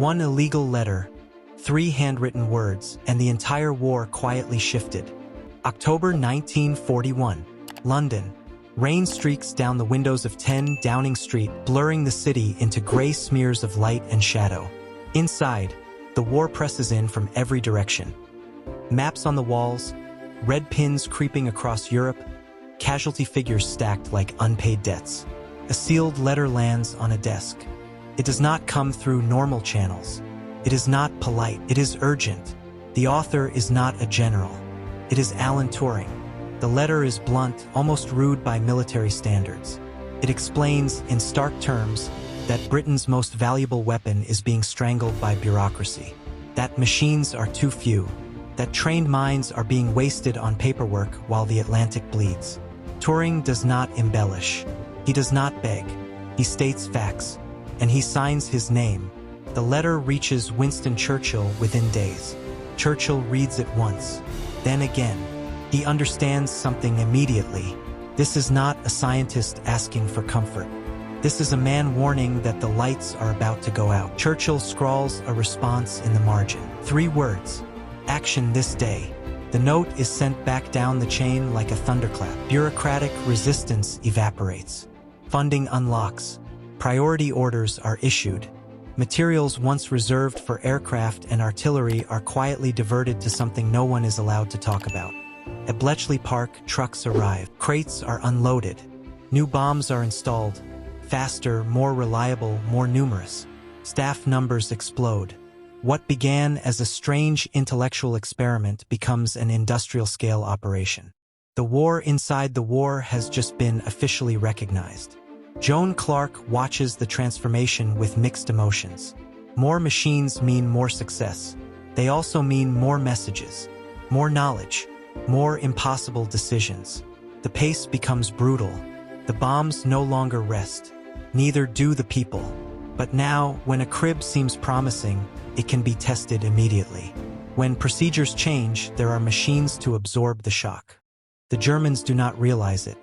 One illegal letter, 3 handwritten words, and the entire war quietly shifted. October 1941, London. Rain streaks down the windows of 10 Downing Street, blurring the city into gray smears of light and shadow. Inside, the war presses in from every direction. Maps on the walls, red pins creeping across Europe, casualty figures stacked like unpaid debts. A sealed letter lands on a desk. It does not come through normal channels. It is not polite. It is urgent. The author is not a general. It is Alan Turing. The letter is blunt, almost rude by military standards. It explains, in stark terms, that Britain's most valuable weapon is being strangled by bureaucracy. That machines are too few. That trained minds are being wasted on paperwork while the Atlantic bleeds. Turing does not embellish. He does not beg. He states facts. And he signs his name. The letter reaches Winston Churchill within days. Churchill reads it once, then again. He understands something immediately. This is not a scientist asking for comfort. This is a man warning that the lights are about to go out. Churchill scrawls a response in the margin. 3 words. Action this day. The note is sent back down the chain like a thunderclap. Bureaucratic resistance evaporates. Funding unlocks. Priority orders are issued. Materials once reserved for aircraft and artillery are quietly diverted to something no one is allowed to talk about. At Bletchley Park, trucks arrive. Crates are unloaded. New bombs are installed. Faster, more reliable, more numerous. Staff numbers explode. What began as a strange intellectual experiment becomes an industrial-scale operation. The war inside the war has just been officially recognized. Joan Clarke watches the transformation with mixed emotions. More machines mean more success. They also mean more messages, more knowledge, more impossible decisions. The pace becomes brutal. The bombs no longer rest. Neither do the people. But now, when a crib seems promising, it can be tested immediately. When procedures change, there are machines to absorb the shock. The Germans do not realize it,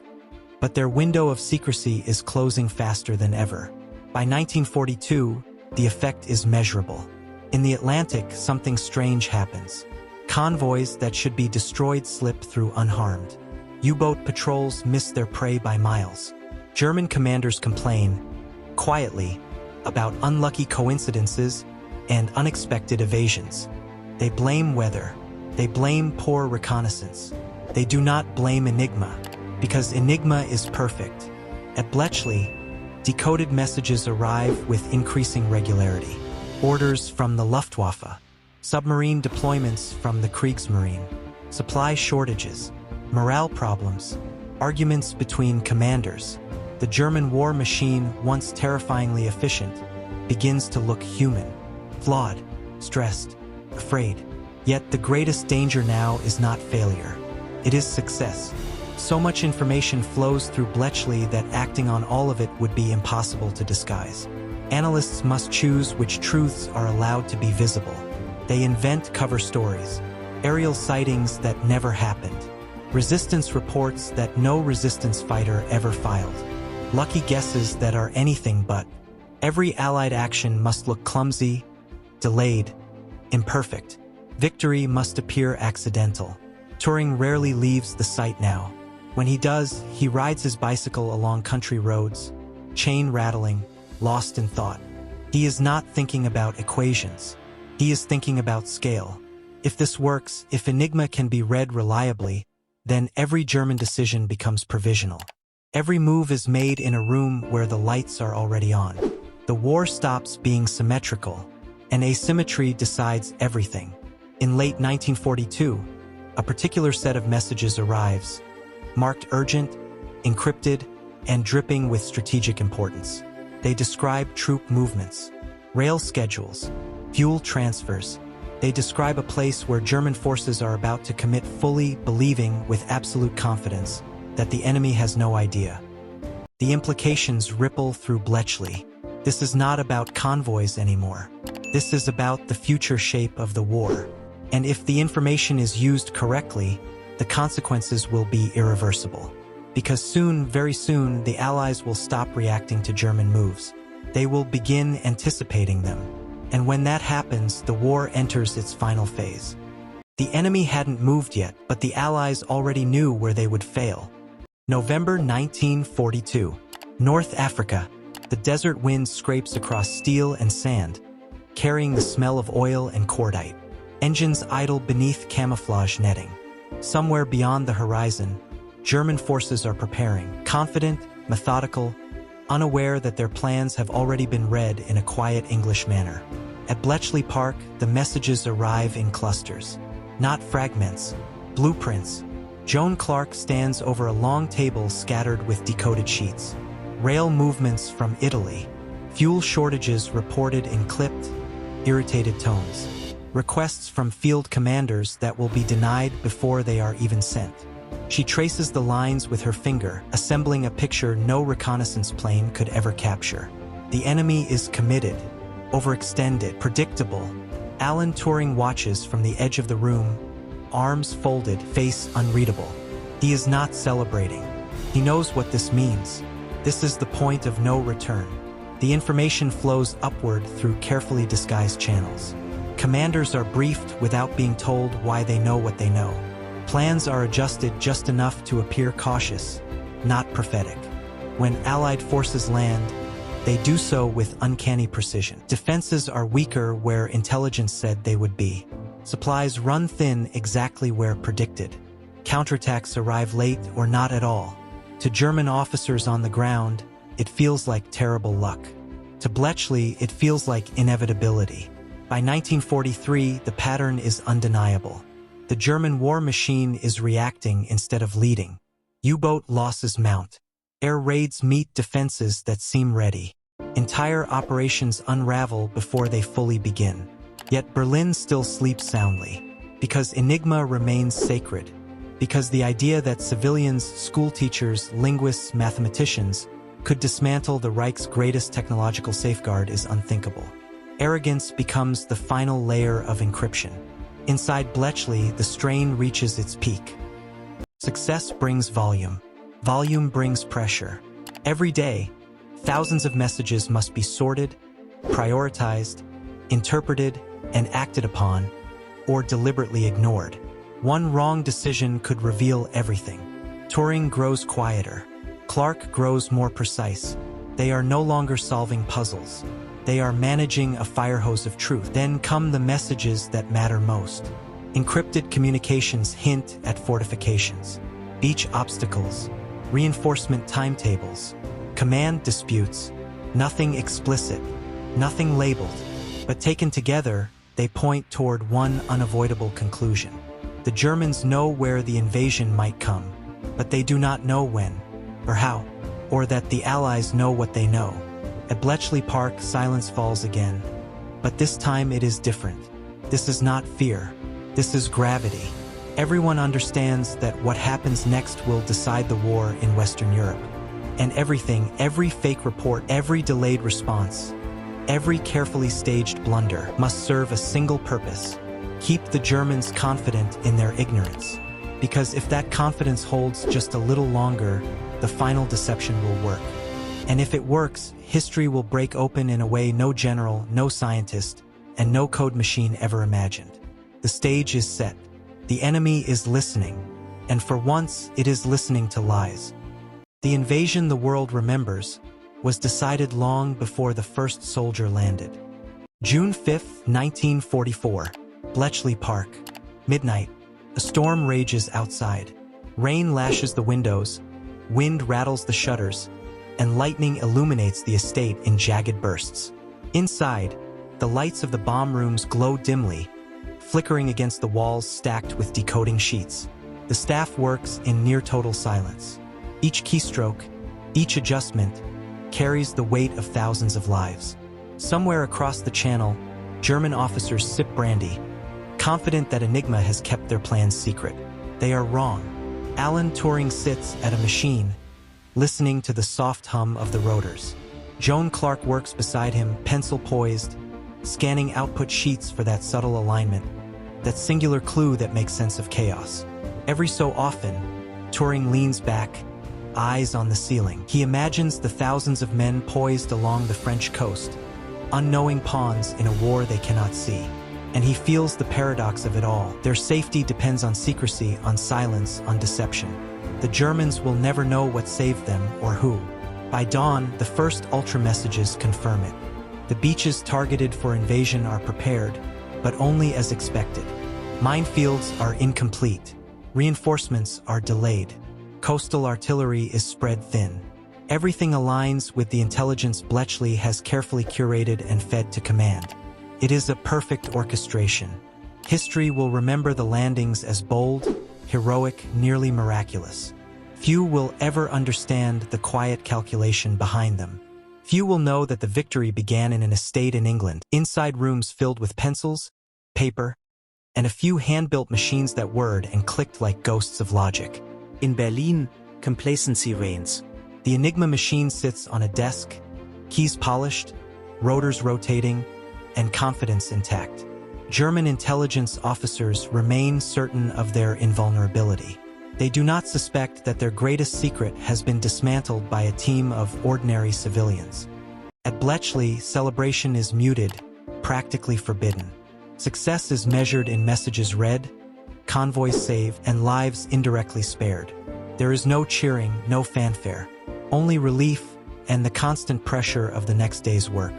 but their window of secrecy is closing faster than ever. By 1942, the effect is measurable. In the Atlantic, something strange happens. Convoys that should be destroyed slip through unharmed. U-boat patrols miss their prey by miles. German commanders complain, quietly, about unlucky coincidences and unexpected evasions. They blame weather. They blame poor reconnaissance. They do not blame Enigma, because Enigma is perfect. At Bletchley, decoded messages arrive with increasing regularity. Orders from the Luftwaffe, submarine deployments from the Kriegsmarine, supply shortages, morale problems, arguments between commanders. The German war machine, once terrifyingly efficient, begins to look human, flawed, stressed, afraid. Yet the greatest danger now is not failure. It is success. So much information flows through Bletchley that acting on all of it would be impossible to disguise. Analysts must choose which truths are allowed to be visible. They invent cover stories, aerial sightings that never happened, resistance reports that no resistance fighter ever filed, lucky guesses that are anything but. Every Allied action must look clumsy, delayed, imperfect. Victory must appear accidental. Turing rarely leaves the site now. When he does, he rides his bicycle along country roads, chain rattling, lost in thought. He is not thinking about equations. He is thinking about scale. If this works, if Enigma can be read reliably, then every German decision becomes provisional. Every move is made in a room where the lights are already on. The war stops being symmetrical, and asymmetry decides everything. In late 1942, a particular set of messages arrives, marked urgent, encrypted, and dripping with strategic importance. They describe troop movements, rail schedules, fuel transfers. They describe a place where German forces are about to commit fully, believing with absolute confidence that the enemy has no idea. The implications ripple through Bletchley. This is not about convoys anymore. This is about the future shape of the war. And if the information is used correctly, the consequences will be irreversible. Because soon, very soon, the Allies will stop reacting to German moves. They will begin anticipating them. And when that happens, the war enters its final phase. The enemy hadn't moved yet, but the Allies already knew where they would fail. November 1942. North Africa. The desert wind scrapes across steel and sand, carrying the smell of oil and cordite. Engines idle beneath camouflage netting. Somewhere beyond the horizon, German forces are preparing, confident, methodical, unaware that their plans have already been read in a quiet English manner. At Bletchley Park, the messages arrive in clusters, not fragments, blueprints. Joan Clarke stands over a long table scattered with decoded sheets. Rail movements from Italy. Fuel shortages reported in clipped, irritated tones. Requests from field commanders that will be denied before they are even sent. She traces the lines with her finger, assembling a picture no reconnaissance plane could ever capture. The enemy is committed, overextended, predictable. Alan Turing watches from the edge of the room, arms folded, face unreadable. He is not celebrating. He knows what this means. This is the point of no return. The information flows upward through carefully disguised channels. Commanders are briefed without being told why they know what they know. Plans are adjusted just enough to appear cautious, not prophetic. When Allied forces land, they do so with uncanny precision. Defenses are weaker where intelligence said they would be. Supplies run thin exactly where predicted. Counterattacks arrive late or not at all. To German officers on the ground, it feels like terrible luck. To Bletchley, it feels like inevitability. By 1943, the pattern is undeniable. The German war machine is reacting instead of leading. U-boat losses mount. Air raids meet defenses that seem ready. Entire operations unravel before they fully begin. Yet Berlin still sleeps soundly. Because Enigma remains sacred. Because the idea that civilians, school teachers, linguists, mathematicians could dismantle the Reich's greatest technological safeguard is unthinkable. Arrogance becomes the final layer of encryption. Inside Bletchley, the strain reaches its peak. Success brings volume. Volume brings pressure. Every day, thousands of messages must be sorted, prioritized, interpreted, and acted upon, or deliberately ignored. One wrong decision could reveal everything. Turing grows quieter. Clarke grows more precise. They are no longer solving puzzles. They are managing a fire hose of truth. Then come the messages that matter most. Encrypted communications hint at fortifications, beach obstacles, reinforcement timetables, command disputes. Nothing explicit, nothing labeled, but taken together, they point toward one unavoidable conclusion. The Germans know where the invasion might come, but they do not know when, or how, or that the Allies know what they know. At Bletchley Park, silence falls again, but this time it is different. This is not fear. This is gravity. Everyone understands that what happens next will decide the war in Western Europe. And everything, every fake report, every delayed response, every carefully staged blunder must serve a single purpose: keep the Germans confident in their ignorance. Because if that confidence holds just a little longer, the final deception will work. And if it works, history will break open in a way no general, no scientist, and no code machine ever imagined. The stage is set. The enemy is listening. And for once, it is listening to lies. The invasion the world remembers was decided long before the first soldier landed. June 5, 1944, Bletchley Park. Midnight. A storm rages outside. Rain lashes the windows, wind rattles the shutters, and lightning illuminates the estate in jagged bursts. Inside, the lights of the bomb rooms glow dimly, flickering against the walls stacked with decoding sheets. The staff works in near-total silence. Each keystroke, each adjustment, carries the weight of thousands of lives. Somewhere across the channel, German officers sip brandy, confident that Enigma has kept their plans secret. They are wrong. Alan Turing sits at a machine, listening to the soft hum of the rotors. Joan Clarke works beside him, pencil poised, scanning output sheets for that subtle alignment, that singular clue that makes sense of chaos. Every so often, Turing leans back, eyes on the ceiling. He imagines the thousands of men poised along the French coast, unknowing pawns in a war they cannot see. And he feels the paradox of it all. Their safety depends on secrecy, on silence, on deception. The Germans will never know what saved them or who. By dawn, the first ultra messages confirm it. The beaches targeted for invasion are prepared, but only as expected. Minefields are incomplete. Reinforcements are delayed. Coastal artillery is spread thin. Everything aligns with the intelligence Bletchley has carefully curated and fed to command. It is a perfect orchestration. History will remember the landings as bold, heroic, nearly miraculous. Few will ever understand the quiet calculation behind them. Few will know that the victory began in an estate in England, inside rooms filled with pencils, paper, and a few hand-built machines that whirred and clicked like ghosts of logic. In Berlin, complacency reigns. The Enigma machine sits on a desk, keys polished, rotors rotating, and confidence intact. German intelligence officers remain certain of their invulnerability. They do not suspect that their greatest secret has been dismantled by a team of ordinary civilians. At Bletchley, celebration is muted, practically forbidden. Success is measured in messages read, convoys saved, and lives indirectly spared. There is no cheering, no fanfare, only relief and the constant pressure of the next day's work.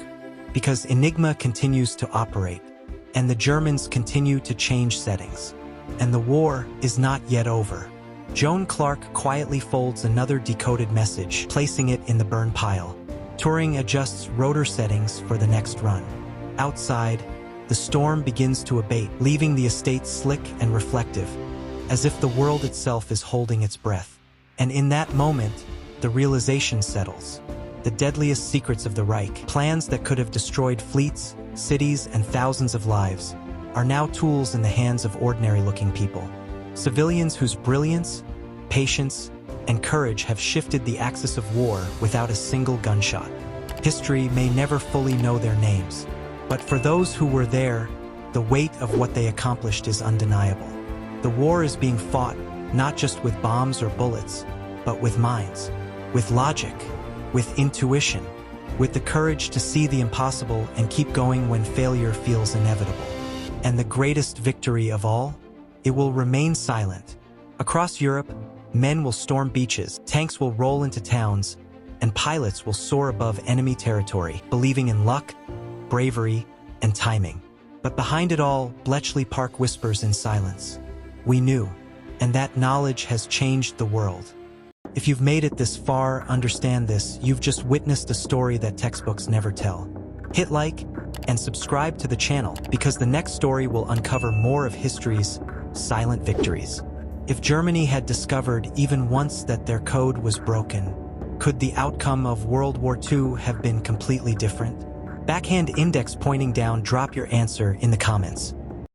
Because Enigma continues to operate, and the Germans continue to change settings. And the war is not yet over. Joan Clarke quietly folds another decoded message, placing it in the burn pile. Turing adjusts rotor settings for the next run. Outside, the storm begins to abate, leaving the estate slick and reflective, as if the world itself is holding its breath. And in that moment, the realization settles. The deadliest secrets of the Reich, plans that could have destroyed fleets, cities, and thousands of lives, are now tools in the hands of ordinary-looking people. Civilians whose brilliance, patience, and courage have shifted the axis of war without a single gunshot. History may never fully know their names, but for those who were there, the weight of what they accomplished is undeniable. The war is being fought not just with bombs or bullets, but with minds, with logic, with intuition, with the courage to see the impossible and keep going when failure feels inevitable. And the greatest victory of all? It will remain silent. Across Europe, men will storm beaches, tanks will roll into towns, and pilots will soar above enemy territory, believing in luck, bravery, and timing. But behind it all, Bletchley Park whispers in silence. We knew, and that knowledge has changed the world. If you've made it this far, understand this, you've just witnessed a story that textbooks never tell. Hit like and subscribe to the channel, because the next story will uncover more of history's silent victories. If Germany had discovered even once that their code was broken, could the outcome of World War II have been completely different? Backhand index pointing down, drop your answer in the comments.